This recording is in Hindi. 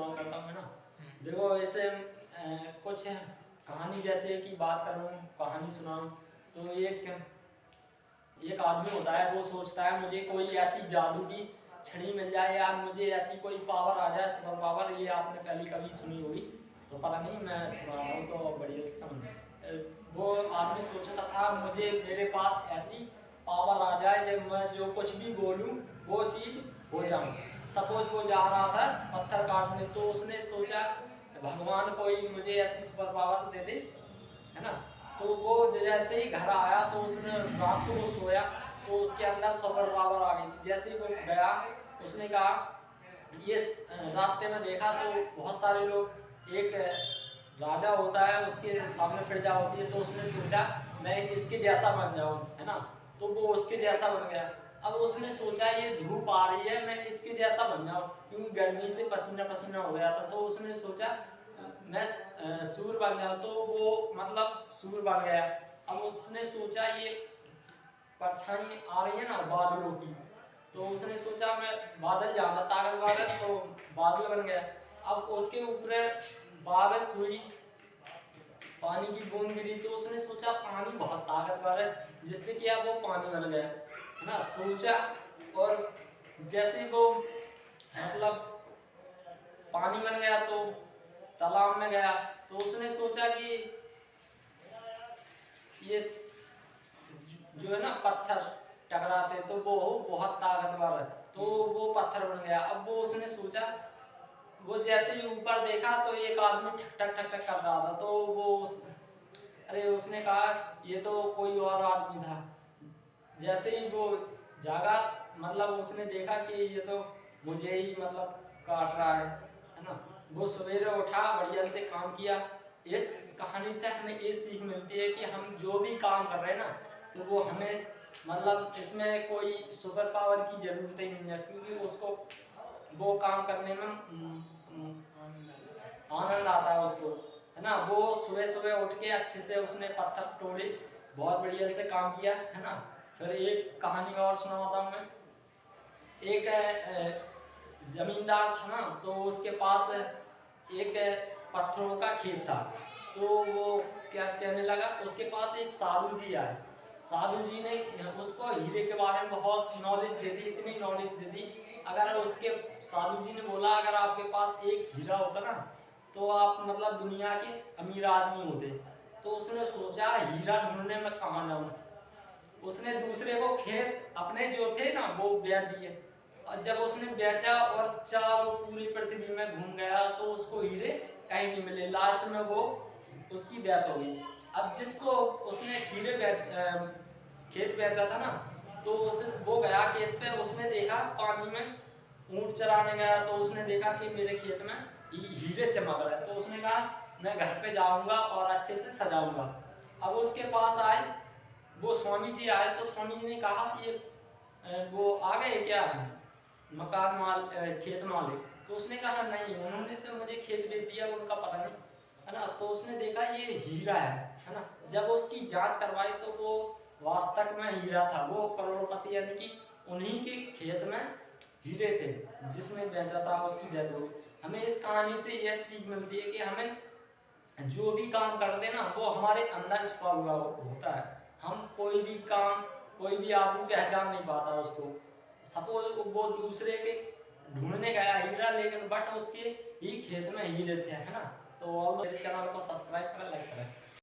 बिलोंग करता हूँ, है ना। देखो ऐसे कुछ कहानी जैसे कि बात करूँ, कहानी सुनाऊँ, तो एक आदमी होता है, वो सोचता है मुझे कोई ऐसी जादू की छड़ी मिल जाए या मुझे ऐसी कोई पावर आ जाए, सुपर पावर। ये आपने पहले कभी सुनी होगी, तो पता नहीं, मैं सुना रहा हूँ तो बढ़िया समझ। वो आदमी सोचता था मुझे मेरे पास ऐसी पावर आ जाए जब मैं जो कुछ भी बोलूँ वो चीज़ हो जाए। सपोज वो जा रहा था पत्थर काटने, तो उसने सोचा भगवान कोई मुझे ऐसी सुपर पावर दे दे, है ना। तो वो जैसे ही घर आया तो उसने रात को वो सोया तो उसके अंदर सुपर पावर आ गई थी। जैसे ही वो गया, उसने कहा ये रास्ते में देखा तो बहुत सारे लोग, एक राजा होता है उसके सामने प्रजा होती है, तो उसने सोचा मैं इसके जैसा बन जाऊं, है ना। तो वो उसके जैसा बन गया। अब उसने सोचा ये धूप आ रही है, मैं इसके जैसा बन जाऊं, क्योंकि गर्मी से पसीना पसीना हो गया था। तो उसने सोचा मैं सूर बन जाऊं, तो वो मतलब सूर बन गया। अब उसने सोचा ये परछाई आ रही है ना बादलों की, तो उसने सोचा मैं बादल ज्यादा ताकतवर है, तो बादल बन गया। अब उसके ऊपर बारिश हुई, पानी की बूंद गिरी, तो उसने सोचा पानी बहुत ताकतवर है, जिससे कि अब वो पानी बन गया, है ना, सोचा। और जैसे वो मतलब पानी बन गया तो तालाब में गया, तो उसने सोचा कि ये जो है ना पत्थर टकराते तो वो बहुत ताकतवर है, तो वो पत्थर बन गया। अब वो उसने सोचा, वो जैसे ही ऊपर देखा तो एक आदमी ठक ठक ठक ठक कर रहा था, तो अरे उसने कहा ये तो कोई और आदमी था। जैसे ही वो जागा, मतलब उसने देखा कि ये तो मुझे ही मतलब काट रहा है ना। वो सवेरे उठा, बढ़िया से काम किया। इस कहानी से हमें ये सीख मिलती है कि हम जो भी काम कर रहे हैं ना, तो वो हमें मतलब इसमें कोई सुपर पावर की जरूरत ही नहीं है, क्योंकि उसको वो काम करने में आनंद आता है उसको, है ना। वो सुबह सुबह उठ के अच्छे से उसने पत्थर तोड़े, बहुत बढ़िया से काम किया, है ना। फिर एक कहानी और सुनाता हूँ मैं। एक जमींदार था ना, तो उसके पास एक पत्थरों का खेत था। तो वो क्या कहने लगा, उसके पास एक साधु जी आए। साधु जी ने उसको हीरे के बारे में बहुत नॉलेज दे दी, इतनी नॉलेज दे दी। अगर उसके साधु जी ने बोला अगर आपके पास एक हीरा होता ना, तो आप मतलब दुनिया के अमीर आदमी होते। तो उसने सोचा हीरा ढूंढने में कहाँ जाऊं। उसने दूसरे को खेत अपने जो थे ना वो बेच दिए, और जब उसने बेचा और चारों पूरी पृथ्वी में घूम गया तो उसको हीरे कहीं नहीं मिले। लास्ट में वो उसकी डेथ हो गई। अब जिसको उसने खेत बेचा था ना, तो वो गया खेत पे, उसने देखा पानी में ऊंट चराने गया, तो उसने देखा कि मेरे खेत में हीरे चमक रहे हैं। तो उसने कहा मैं घर पे जाऊंगा और अच्छे से सजाऊंगा। अब उसके पास आए वो स्वामी जी आए, तो स्वामी जी ने कहा ये वो आ गए क्या खेत मालिक। तो उसने कहा नहीं, उन्होंने तो मुझे खेत बेच दिया, उनका पता नहीं, है ना। तो उसने देखा ये हीरा है ना। जब उसकी जांच करवाई तो वो वास्तव में हीरा था, वो करोड़पति, यानी कि उन्हीं के खेत में हीरे थे। जिसने बेचा था उसकी डेथ हो गई। हमें इस कहानी से यह सीख मिलती है कि हमें जो भी काम करते हैं ना वो हमारे अंदर छुपा हुआ होता है। हम कोई भी काम, कोई भी आदमी पहचान नहीं पाता उसको। सपोज वो दूसरे के ढूंढने गया हीरा, लेकिन बट उसके ही खेत में हीरे थे, है ना। तो ऑल चैनल को सब्सक्राइब करें, लाइक करें।